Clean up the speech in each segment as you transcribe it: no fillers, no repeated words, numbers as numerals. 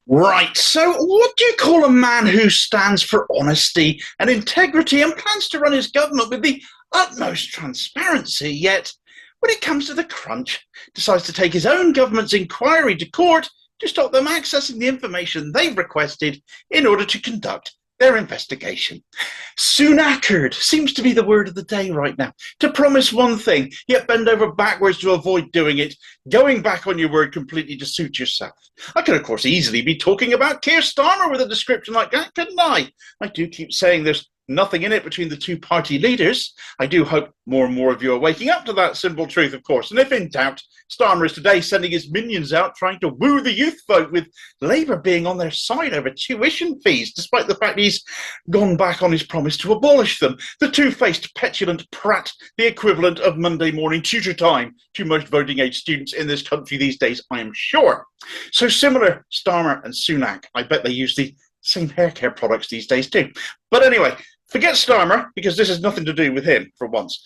Right, so what do you call a man who stands for honesty and integrity and plans to run his government with the utmost transparency, yet when it comes to the crunch, decides to take his own government's inquiry to court to stop them accessing the information they've requested in order to conduct their investigation? Sunakered seems to be the word of the day right now. To promise one thing, yet bend over backwards to avoid doing it, going back on your word completely to suit yourself. I could, of course, easily be talking about Keir Starmer with a description like that, couldn't I? I do keep saying there's nothing in it between the two party leaders. I do hope more and more of you are waking up to that simple truth, of course. And if in doubt, Starmer is today sending his minions out trying to woo the youth vote, with Labour being on their side over tuition fees, despite the fact he's gone back on his promise to abolish them. The two-faced, petulant prat, the equivalent of Monday morning tutor time to most voting age students in this country these days, I am sure. So similar, Starmer and Sunak. I bet they use the same hair care products these days too. But anyway, forget Starmer, because this has nothing to do with him for once.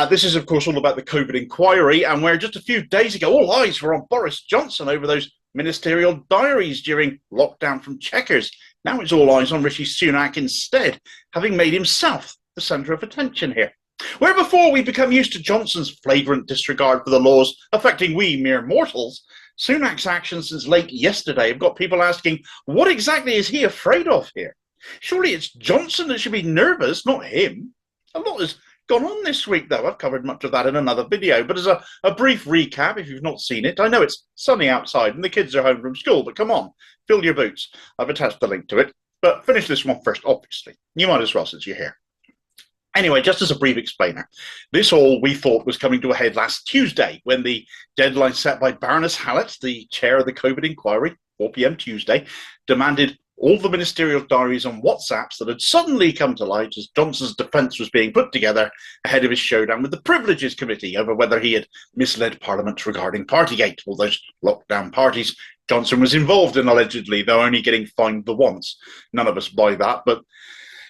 This is, of course, all about the COVID inquiry, and where just a few days ago all eyes were on Boris Johnson over those ministerial diaries during lockdown from Chequers. Now it's all eyes on Rishi Sunak instead, having made himself the centre of attention here. Where before we become used to Johnson's flagrant disregard for the laws affecting we mere mortals, Sunak's actions since late yesterday have got people asking, what exactly is he afraid of here? Surely it's Johnson that should be nervous, not him. A lot has gone on this week, though. I've covered much of that in another video, but as a brief recap, if you've not seen it, I know it's sunny outside and the kids are home from school, but come on, fill your boots. I've attached the link to it, but finish this one first, obviously. You might as well, since you're here. Anyway, just as a brief explainer, this all we thought was coming to a head last Tuesday when the deadline set by Baroness Hallett, the chair of the COVID inquiry, 4 p.m. Tuesday, demanded all the ministerial diaries and WhatsApps that had suddenly come to light as Johnson's defence was being put together ahead of his showdown with the Privileges Committee over whether he had misled Parliament regarding Partygate, all those lockdown parties Johnson was involved in allegedly, though only getting fined the once. None of us buy that, but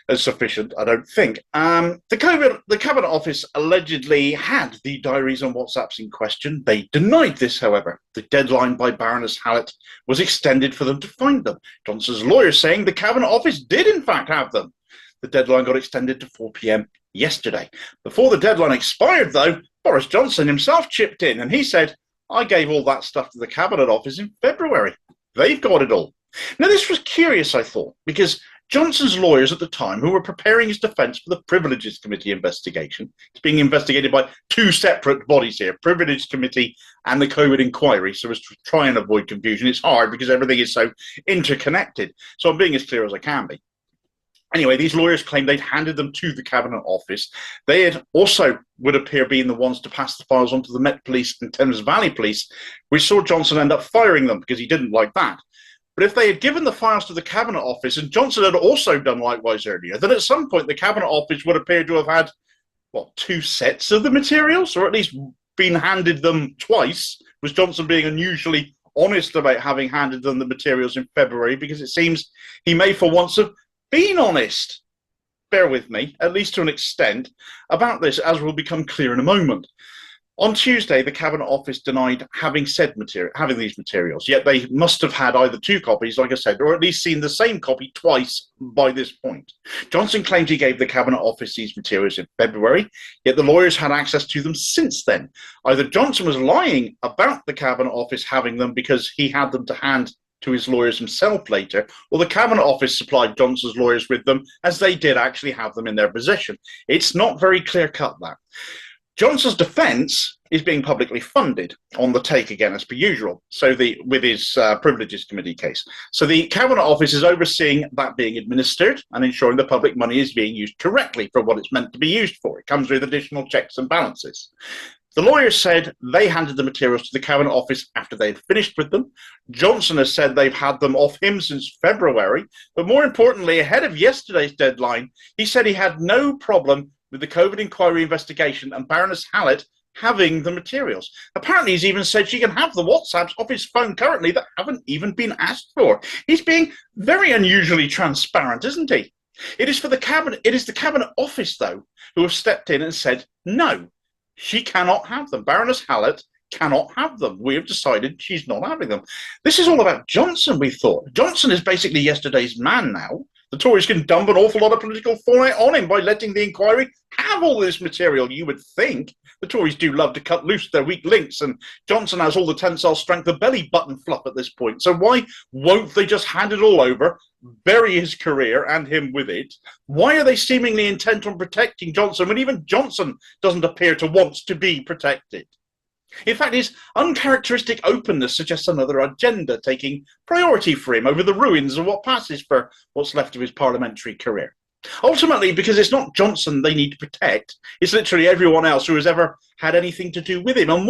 as sufficient, I don't think. The Cabinet Office allegedly had the diaries and WhatsApps in question. They denied this, however. The deadline by Baroness Hallett was extended for them to find them. Johnson's lawyers saying the Cabinet Office did in fact have them. The deadline got extended to 4 p.m. yesterday. Before the deadline expired, though, Boris Johnson himself chipped in and he said, I gave all that stuff to the Cabinet Office in February. They've got it all. Now, this was curious, I thought, because Johnson's lawyers at the time, who were preparing his defence for the Privileges Committee investigation, it's being investigated by two separate bodies here, Privileges Committee and the COVID inquiry, so as to try and avoid confusion. It's hard because everything is so interconnected, so I'm being as clear as I can be. Anyway, these lawyers claimed they'd handed them to the Cabinet Office. They had also, would appear, being the ones to pass the files on to the Met Police and Thames Valley Police. We saw Johnson end up firing them because he didn't like that. But if they had given the files to the Cabinet Office, and Johnson had also done likewise earlier, then at some point the Cabinet Office would appear to have had, what, 2 sets of the materials, or at least been handed them twice. Was Johnson being unusually honest about having handed them the materials in February? Because it seems he may for once have been honest. Bear with me, at least to an extent, about this, as will become clear in a moment. On Tuesday, the Cabinet Office denied having these materials, yet they must have had either 2 copies, like I said, or at least seen the same copy twice by this point. Johnson claimed he gave the Cabinet Office these materials in February, yet the lawyers had access to them since then. Either Johnson was lying about the Cabinet Office having them because he had them to hand to his lawyers himself later, or the Cabinet Office supplied Johnson's lawyers with them, as they did actually have them in their possession. It's not very clear-cut, that. Johnson's defence is being publicly funded, on the take again as per usual, so with his Privileges Committee case. So the Cabinet Office is overseeing that being administered and ensuring the public money is being used correctly for what it's meant to be used for. It comes with additional checks and balances. The lawyers said they handed the materials to the Cabinet Office after they had finished with them. Johnson has said they've had them off him since February, but more importantly, ahead of yesterday's deadline, he said he had no problem with the COVID inquiry investigation and Baroness Hallett having the materials. Apparently, he's even said she can have the WhatsApps off his phone currently that haven't even been asked for. He's being very unusually transparent, isn't he? It is the Cabinet Office, though, who have stepped in and said, no, she cannot have them. Baroness Hallett cannot have them. We have decided she's not having them. This is all about Johnson, we thought. Johnson is basically yesterday's man now. The Tories can dump an awful lot of political fallout on him by letting the inquiry have all this material, you would think. The Tories do love to cut loose their weak links, and Johnson has all the tensile strength of belly button fluff at this point. So why won't they just hand it all over, bury his career and him with it? Why are they seemingly intent on protecting Johnson when even Johnson doesn't appear to want to be protected? In fact, his uncharacteristic openness suggests another agenda taking priority for him over the ruins of what passes for what's left of his parliamentary career. Ultimately, because it's not Johnson they need to protect, it's literally everyone else who has ever had anything to do with him. And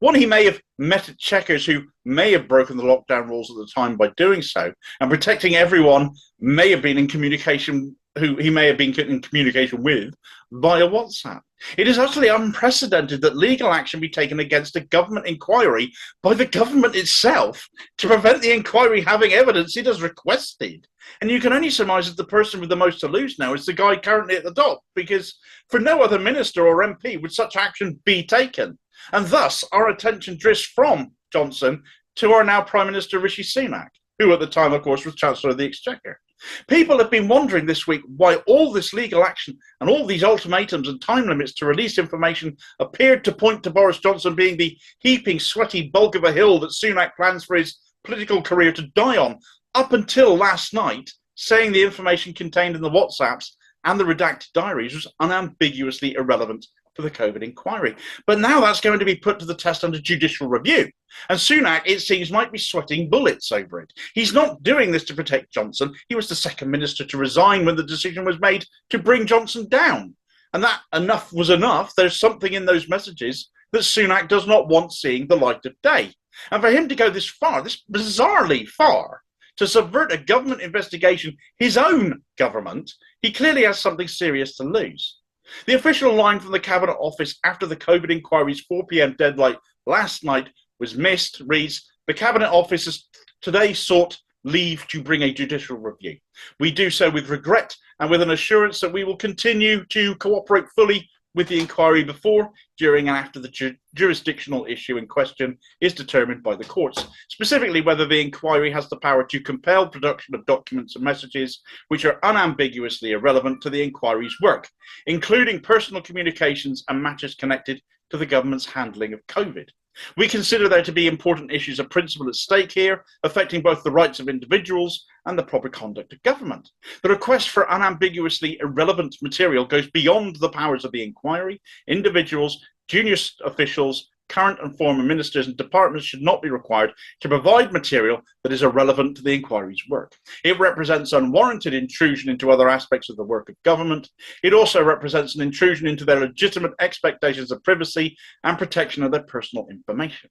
one he may have met at Chequers who may have broken the lockdown rules at the time by doing so, and protecting everyone may have been in communication who he may have been in communication with via WhatsApp. It is utterly unprecedented that legal action be taken against a government inquiry by the government itself to prevent the inquiry having evidence it has requested. And you can only surmise that the person with the most to lose now is the guy currently at the top, because for no other minister or MP would such action be taken. And thus our attention drifts from Johnson to our now Prime Minister Rishi Sunak, who at the time, of course, was Chancellor of the Exchequer. People have been wondering this week why all this legal action and all these ultimatums and time limits to release information appeared to point to Boris Johnson being the heaping, sweaty bulk of a hill that Sunak plans for his political career to die on, up until last night, saying the information contained in the WhatsApps and the redacted diaries was unambiguously irrelevant to the COVID inquiry. But now that's going to be put to the test under judicial review. And Sunak, it seems, might be sweating bullets over it. He's not doing this to protect Johnson. He was the second minister to resign when the decision was made to bring Johnson down. And that enough was enough. There's something in those messages that Sunak does not want seeing the light of day. And for him to go this far, this bizarrely far, to subvert a government investigation, his own government, he clearly has something serious to lose. The official line from the Cabinet Office after the COVID inquiry's 4 p.m. deadline last night was missed, reads, "The Cabinet Office has today sought leave to bring a judicial review. We do so with regret and with an assurance that we will continue to cooperate fully with the inquiry before, during and after the jurisdictional issue in question is determined by the courts, specifically whether the inquiry has the power to compel production of documents and messages which are unambiguously irrelevant to the inquiry's work, including personal communications and matters connected to the government's handling of COVID. We consider there to be important issues of principle at stake here, affecting both the rights of individuals and the proper conduct of government. The request for unambiguously irrelevant material goes beyond the powers of the inquiry. Individuals, junior officials, current and former ministers and departments should not be required to provide material that is irrelevant to the inquiry's work. It represents unwarranted intrusion into other aspects of the work of government. It also represents an intrusion into their legitimate expectations of privacy and protection of their personal information."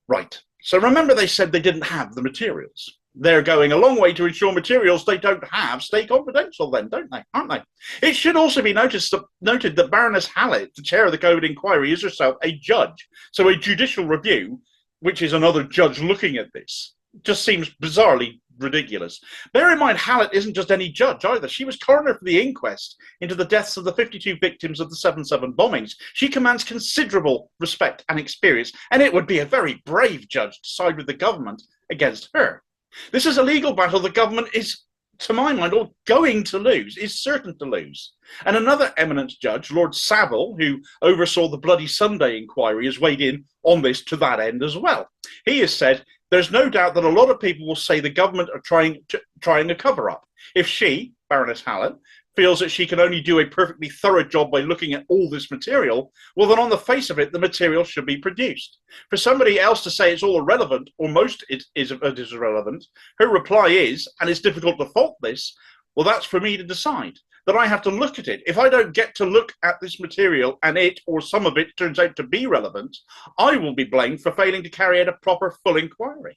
Right. So remember they said they didn't have the materials. They're going a long way to ensure materials they don't have stay confidential then, don't they? Aren't they? It should also be noted that Baroness Hallett, the chair of the COVID inquiry, is herself a judge. So a judicial review, which is another judge looking at this, just seems bizarrely ridiculous. Bear in mind, Hallett isn't just any judge either. She was coroner for the inquest into the deaths of the 52 victims of the 7/7 bombings. She commands considerable respect and experience, and it would be a very brave judge to side with the government against her. This is a legal battle the government is, to my mind, all going to lose, is certain to lose. And another eminent judge, Lord Saville, who oversaw the Bloody Sunday inquiry, has weighed in on this to that end as well. He has said, "There's no doubt that a lot of people will say the government are trying a cover-up. If she, Baroness Hallett, feels that she can only do a perfectly thorough job by looking at all this material, well then on the face of it, the material should be produced. For somebody else to say it's all irrelevant, or most it is irrelevant, her reply is, and it's difficult to fault this, well that's for me to decide, that I have to look at it. If I don't get to look at this material and it, or some of it, turns out to be relevant, I will be blamed for failing to carry out a proper full inquiry."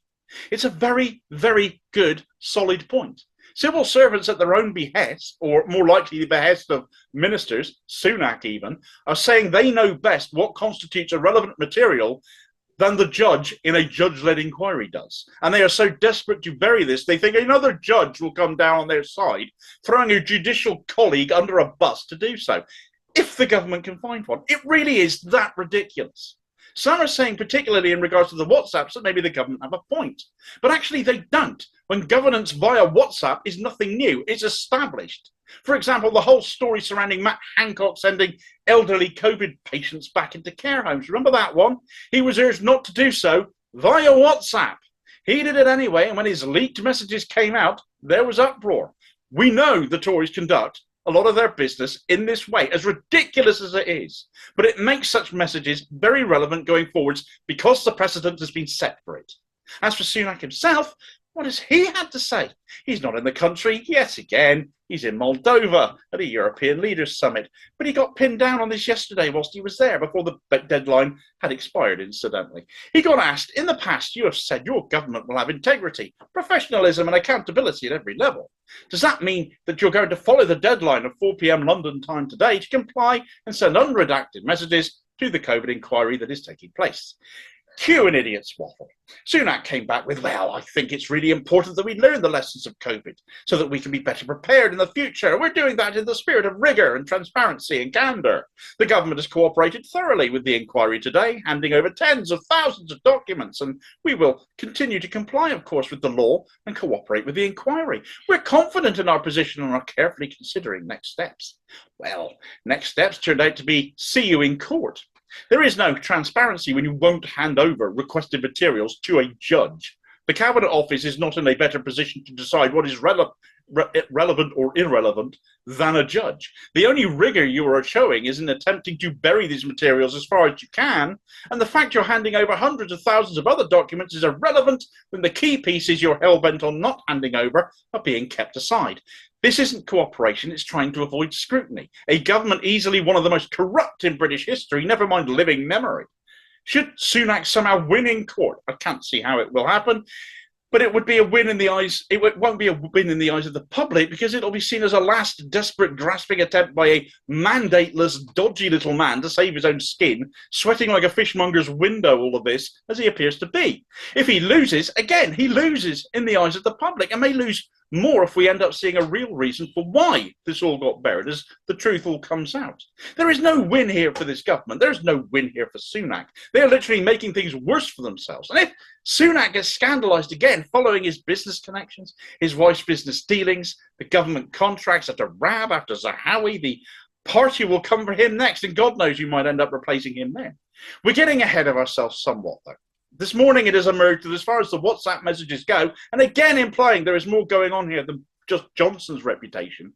It's a very, very good, solid point. Civil servants at their own behest, or more likely the behest of ministers, Sunak even, are saying they know best what constitutes a relevant material than the judge in a judge-led inquiry does. And they are so desperate to bury this, they think another judge will come down on their side, throwing a judicial colleague under a bus to do so, if the government can find one. It really is that ridiculous. Some are saying, particularly in regards to the WhatsApps, that maybe the government have a point. But actually they don't. When governance via WhatsApp is nothing new, it's established. For example, the whole story surrounding Matt Hancock sending elderly COVID patients back into care homes. Remember that one? He was urged not to do so via WhatsApp. He did it anyway, and when his leaked messages came out, there was uproar. We know the Tories conduct a lot of their business in this way, as ridiculous as it is. But it makes such messages very relevant going forwards because the precedent has been set for it. As for Sunak himself, what has he had to say? He's not in the country yet again. He's in Moldova at a European Leaders Summit. But he got pinned down on this yesterday whilst he was there before the deadline had expired, incidentally. He got asked, in the past, you have said your government will have integrity, professionalism and accountability at every level. Does that mean that you're going to follow the deadline of 4 p.m. London time today to comply and send unredacted messages to the COVID inquiry that is taking place? Cue an idiot's waffle. Sunak came back with, well, I think it's really important that we learn the lessons of COVID so that we can be better prepared in the future. We're doing that in the spirit of rigour and transparency and candour. The government has cooperated thoroughly with the inquiry today, handing over tens of thousands of documents, and we will continue to comply, of course, with the law and cooperate with the inquiry. We're confident in our position and are carefully considering next steps. Well, next steps turned out to be see you in court. There is no transparency when you won't hand over requested materials to a judge. The Cabinet Office is not in a better position to decide what is relevant or irrelevant than a judge. The only rigour you are showing is in attempting to bury these materials as far as you can, and the fact you're handing over hundreds of thousands of other documents is irrelevant when the key pieces you're hell-bent on not handing over are being kept aside. This isn't cooperation, it's trying to avoid scrutiny. A government easily one of the most corrupt in British history, never mind living memory. Should Sunak somehow win in court, I can't see how it will happen, but it would be a win in the eyes, it won't be a win in the eyes of the public because it'll be seen as a last desperate grasping attempt by a mandateless, dodgy little man to save his own skin, sweating like a fishmonger's window, all of this, as he appears to be. If he loses, again, he loses in the eyes of the public and may lose more if we end up seeing a real reason for why this all got buried as the truth all comes out. There is no win here for this government. There is no win here for Sunak. They are literally making things worse for themselves. And if Sunak gets scandalised again following his business connections, his wife's business dealings, the government contracts after Rab, after Zahawi, the party will come for him next, and God knows you might end up replacing him then. We're getting ahead of ourselves somewhat, though. This morning it has emerged that as far as the WhatsApp messages go, and again implying there is more going on here than just Johnson's reputation,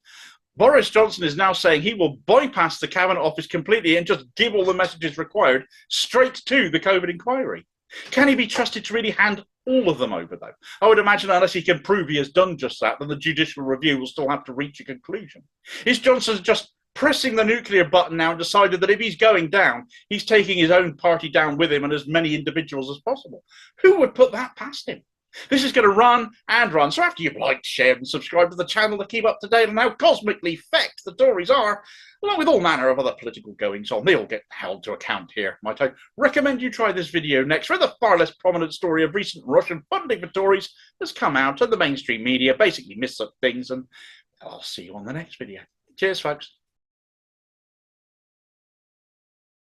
Boris Johnson is now saying he will bypass the Cabinet Office completely and just give all the messages required straight to the COVID inquiry. Can he be trusted to really hand all of them over, though? I would imagine unless he can prove he has done just that, then the judicial review will still have to reach a conclusion. Is Johnson just pressing the nuclear button now and decided that if he's going down, he's taking his own party down with him and as many individuals as possible? Who would put that past him? This is going to run and run. So after you've liked, shared and subscribed to the channel to keep up to date on how cosmically fecked the Tories are, along with all manner of other political goings on, they all get held to account here, might I recommend you try this video next, where the far less prominent story of recent Russian funding for Tories has come out and the mainstream media basically miss up things, and I'll see you on the next video. Cheers, folks.